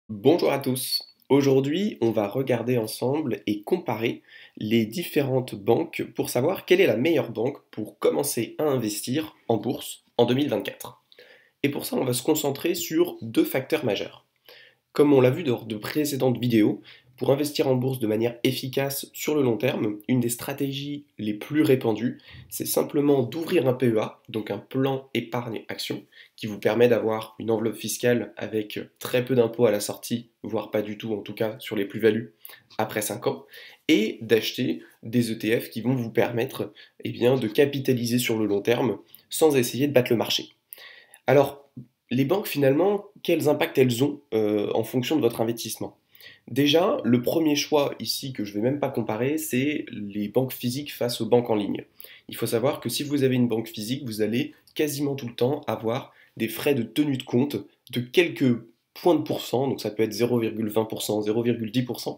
Bonjour à tous. Aujourd'hui, on va regarder ensemble et comparer les différentes banques pour savoir quelle est la meilleure banque pour commencer à investir en bourse en 2024. Et pour ça, on va se concentrer sur deux facteurs majeurs. Comme on l'a vu lors de précédentes vidéos, pour investir en bourse de manière efficace sur le long terme, une des stratégies les plus répandues, c'est simplement d'ouvrir un PEA, donc un plan épargne action, qui vous permet d'avoir une enveloppe fiscale avec très peu d'impôts à la sortie, voire pas du tout en tout cas sur les plus-values après 5 ans, et d'acheter des ETF qui vont vous permettre de capitaliser sur le long terme sans essayer de battre le marché. Alors, les banques finalement, quels impacts elles ont en fonction de votre investissement? Déjà, le premier choix ici que je ne vais même pas comparer, c'est les banques physiques face aux banques en ligne. Il faut savoir que si vous avez une banque physique, vous allez quasiment tout le temps avoir des frais de tenue de compte de quelques points de pourcent, donc ça peut être 0,20%, 0,10%.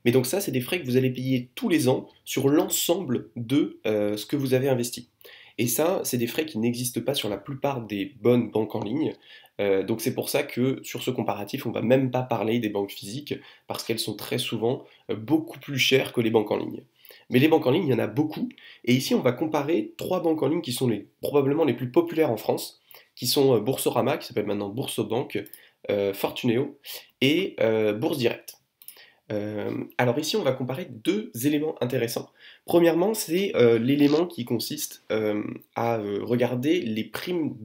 Mais donc ça, c'est des frais que vous allez payer tous les ans sur l'ensemble de ce que vous avez investi. Et ça, c'est des frais qui n'existent pas sur la plupart des bonnes banques en ligne. Donc c'est pour ça que sur ce comparatif, on ne va même pas parler des banques physiques, parce qu'elles sont très souvent beaucoup plus chères que les banques en ligne. Mais les banques en ligne, il y en a beaucoup. Et ici, on va comparer trois banques en ligne qui sont probablement les plus populaires en France, qui sont Boursorama, qui s'appelle maintenant Boursobank, Fortuneo et Bourse Direct. Alors ici, on va comparer deux éléments intéressants. Premièrement, c'est l'élément qui consiste à regarder les primes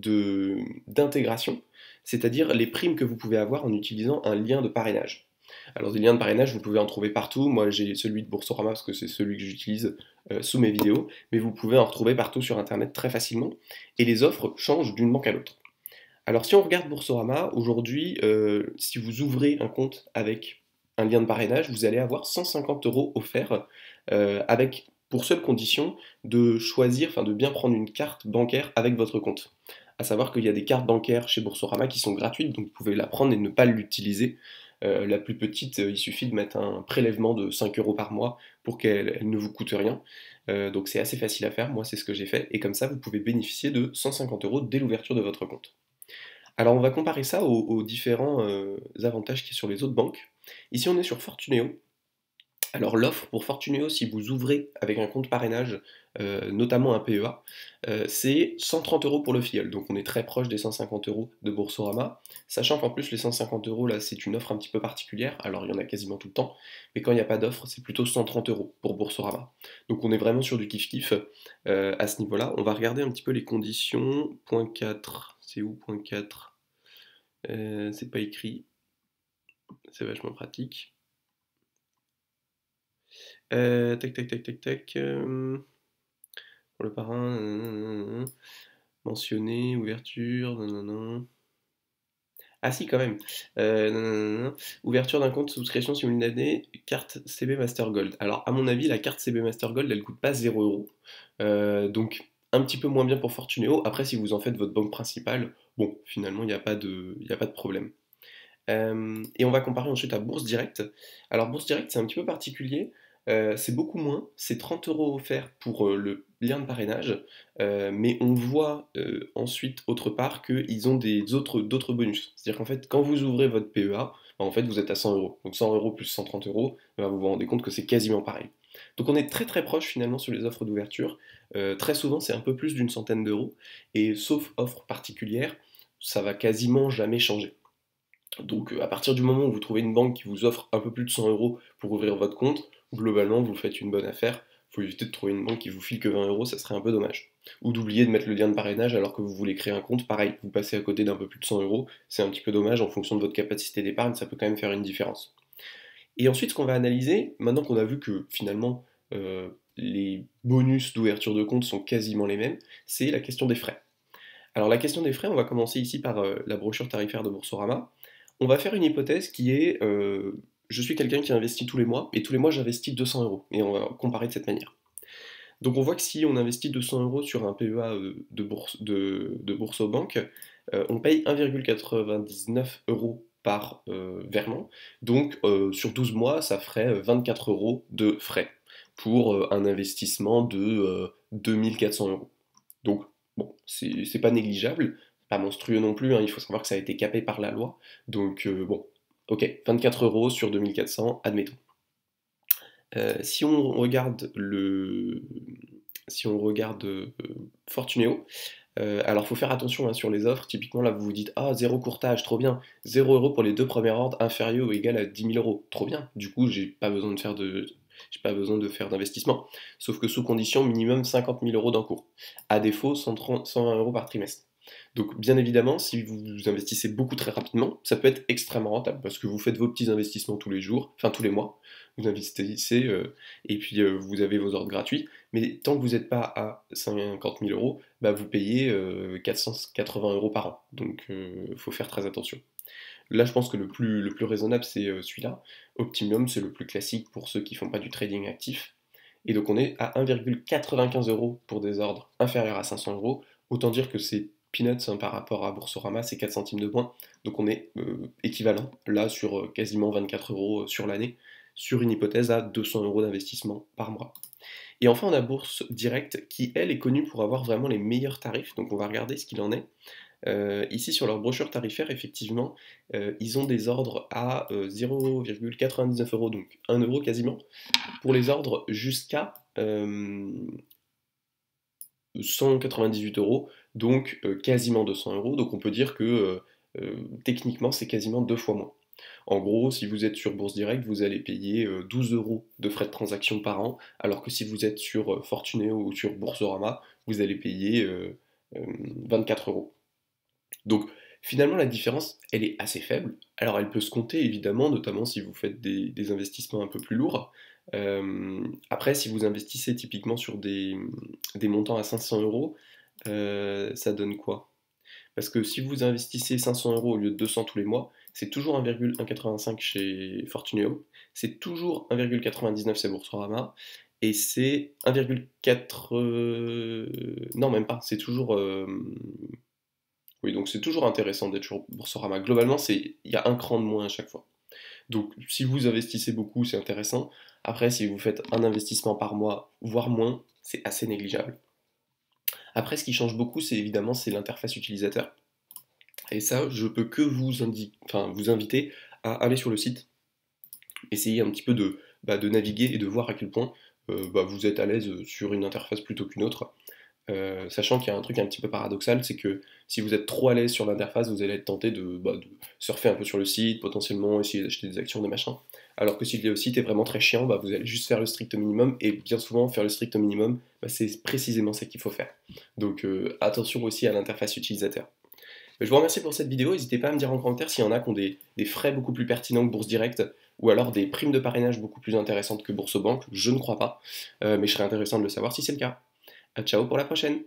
d'intégration, c'est-à-dire les primes que vous pouvez avoir en utilisant un lien de parrainage. Alors des liens de parrainage, vous pouvez en trouver partout. Moi, j'ai celui de Boursorama parce que c'est celui que j'utilise sous mes vidéos, mais vous pouvez en retrouver partout sur Internet très facilement. Et les offres changent d'une banque à l'autre. Alors si on regarde Boursorama, aujourd'hui, si vous ouvrez un compte avec un lien de parrainage, vous allez avoir 150 euros offerts avec pour seule condition de choisir, enfin de bien prendre une carte bancaire avec votre compte. À savoir qu'il y a des cartes bancaires chez Boursorama qui sont gratuites, donc vous pouvez la prendre et ne pas l'utiliser. La plus petite, il suffit de mettre un prélèvement de 5 euros par mois pour qu'elle ne vous coûte rien. Donc c'est assez facile à faire, moi c'est ce que j'ai fait, et comme ça vous pouvez bénéficier de 150 euros dès l'ouverture de votre compte. Alors on va comparer ça aux différents avantages qu'il y a sur les autres banques. Ici on est sur Fortuneo. Alors l'offre pour Fortuneo, si vous ouvrez avec un compte parrainage, notamment un PEA, c'est 130 euros pour le filleul. Donc on est très proche des 150 euros de Boursorama. Sachant qu'en plus les 150 euros là c'est une offre un petit peu particulière. Alors il y en a quasiment tout le temps. Mais quand il n'y a pas d'offre, c'est plutôt 130 euros pour Boursorama. Donc on est vraiment sur du kiff-kiff à ce niveau-là. On va regarder un petit peu les conditions. Point 4, c'est où point 4? C'est pas écrit, c'est vachement pratique. Tac, tac, tac, tac, tac. Pour le parrain, mentionné, ouverture, non. Ah si, quand même. Nanana. Ouverture d'un compte souscription simultanée, carte CB Master Gold. Alors, à mon avis, la carte CB Master Gold, elle coûte pas 0 euros. Donc, un petit peu moins bien pour Fortuneo. Après, si vous en faites votre banque principale, bon, finalement, il y a pas de problème. Et on va comparer ensuite à Bourse Direct. Alors Bourse Direct, c'est un petit peu particulier. C'est beaucoup moins, c'est 30 euros offerts pour le lien de parrainage, mais on voit ensuite autre part qu'ils ont d'autres bonus. C'est-à-dire qu'en fait, quand vous ouvrez votre PEA, en fait, vous êtes à 100 euros. Donc 100 euros plus 130 euros, vous vous rendez compte que c'est quasiment pareil. Donc on est très très proche finalement sur les offres d'ouverture. Très souvent, c'est un peu plus d'une centaine d'euros, et sauf offre particulière, ça va quasiment jamais changer. Donc à partir du moment où vous trouvez une banque qui vous offre un peu plus de 100 euros pour ouvrir votre compte, globalement vous faites une bonne affaire. Il faut éviter de trouver une banque qui vous file que 20 euros, ça serait un peu dommage. Ou d'oublier de mettre le lien de parrainage alors que vous voulez créer un compte, pareil, vous passez à côté d'un peu plus de 100 euros, c'est un petit peu dommage en fonction de votre capacité d'épargne, ça peut quand même faire une différence. Et ensuite ce qu'on va analyser, maintenant qu'on a vu que finalement les bonus d'ouverture de compte sont quasiment les mêmes, c'est la question des frais. Alors la question des frais, on va commencer ici par la brochure tarifaire de Boursorama. On va faire une hypothèse qui est, je suis quelqu'un qui investit tous les mois, et tous les mois j'investis 200 euros, et on va comparer de cette manière. Donc on voit que si on investit 200 euros sur un PEA de Boursorama, on paye 1,99 euros par virement, donc sur 12 mois ça ferait 24 euros de frais, pour un investissement de 2400 euros. Donc, bon, c'est pas négligeable, pas monstrueux non plus, hein, il faut savoir que ça a été capé par la loi. Donc, bon, Ok, 24 euros sur 2400, admettons. Si on regarde Fortuneo, alors faut faire attention hein, sur les offres. Typiquement là, vous vous dites ah zéro courtage, trop bien. 0 € pour les deux premiers ordres inférieurs ou égal à 10 000 euros, trop bien. Du coup, j'ai pas besoin de faire d'investissement. Sauf que sous condition minimum 50 000 euros d'encours. À défaut, 120 euros par trimestre. Donc, bien évidemment, si vous investissez beaucoup très rapidement, ça peut être extrêmement rentable parce que vous faites vos petits investissements tous les jours, enfin tous les mois. Vous investissez et puis vous avez vos ordres gratuits. Mais tant que vous n'êtes pas à 50 000 euros, bah, vous payez 480 euros par an. Donc, il faut faire très attention. Là, je pense que le plus raisonnable, c'est celui-là. Optimum, c'est le plus classique pour ceux qui font pas du trading actif. Et donc, on est à 1,95 euros pour des ordres inférieurs à 500 euros. Autant dire que c'est peanuts hein, par rapport à Boursorama, c'est 4 centimes de moins. Donc, on est équivalent, là, sur quasiment 24 euros sur l'année, sur une hypothèse à 200 euros d'investissement par mois. Et enfin, on a Bourse Direct, qui, elle, est connue pour avoir vraiment les meilleurs tarifs. Donc, on va regarder ce qu'il en est. Ici, sur leur brochure tarifaire, effectivement, ils ont des ordres à 0,99 euros, donc 1 euro quasiment, pour les ordres jusqu'à 198 euros, donc quasiment 200 euros. Donc on peut dire que techniquement, c'est quasiment deux fois moins. En gros, si vous êtes sur Bourse Direct, vous allez payer 12 euros de frais de transaction par an, alors que si vous êtes sur Fortuneo ou sur Boursorama, vous allez payer 24 euros. Donc finalement, la différence, elle est assez faible. Alors elle peut se compter évidemment, notamment si vous faites des investissements un peu plus lourds. Après, si vous investissez typiquement sur des montants à 500 euros, ça donne quoi? Parce que si vous investissez 500 euros au lieu de 200 tous les mois, c'est toujours 1,185 chez Fortuneo, c'est toujours 1,99 chez Boursorama, et c'est 1,4... non, même pas, c'est toujours... oui, donc c'est toujours intéressant d'être sur Boursorama. Globalement, il y a un cran de moins à chaque fois. Donc si vous investissez beaucoup, c'est intéressant. Après, si vous faites un investissement par mois, voire moins, c'est assez négligeable. Après, ce qui change beaucoup, c'est évidemment c'est l'interface utilisateur. Et ça, je peux que vous inviter à aller sur le site, essayer un petit peu de naviguer et de voir à quel point vous êtes à l'aise sur une interface plutôt qu'une autre. Sachant qu'il y a un truc un petit peu paradoxal, c'est que si vous êtes trop à l'aise sur l'interface, vous allez être tenté de surfer un peu sur le site, potentiellement essayer d'acheter des actions, des machins. Alors que si le site est vraiment très chiant, vous allez juste faire le strict minimum, et bien souvent, faire le strict minimum, c'est précisément ce qu'il faut faire. Donc attention aussi à l'interface utilisateur. Je vous remercie pour cette vidéo, n'hésitez pas à me dire en commentaire s'il y en a qui ont des frais beaucoup plus pertinents que Bourse Direct, ou alors des primes de parrainage beaucoup plus intéressantes que Bourse Banque, je ne crois pas, mais je serais intéressant de le savoir si c'est le cas. Ciao pour la prochaine!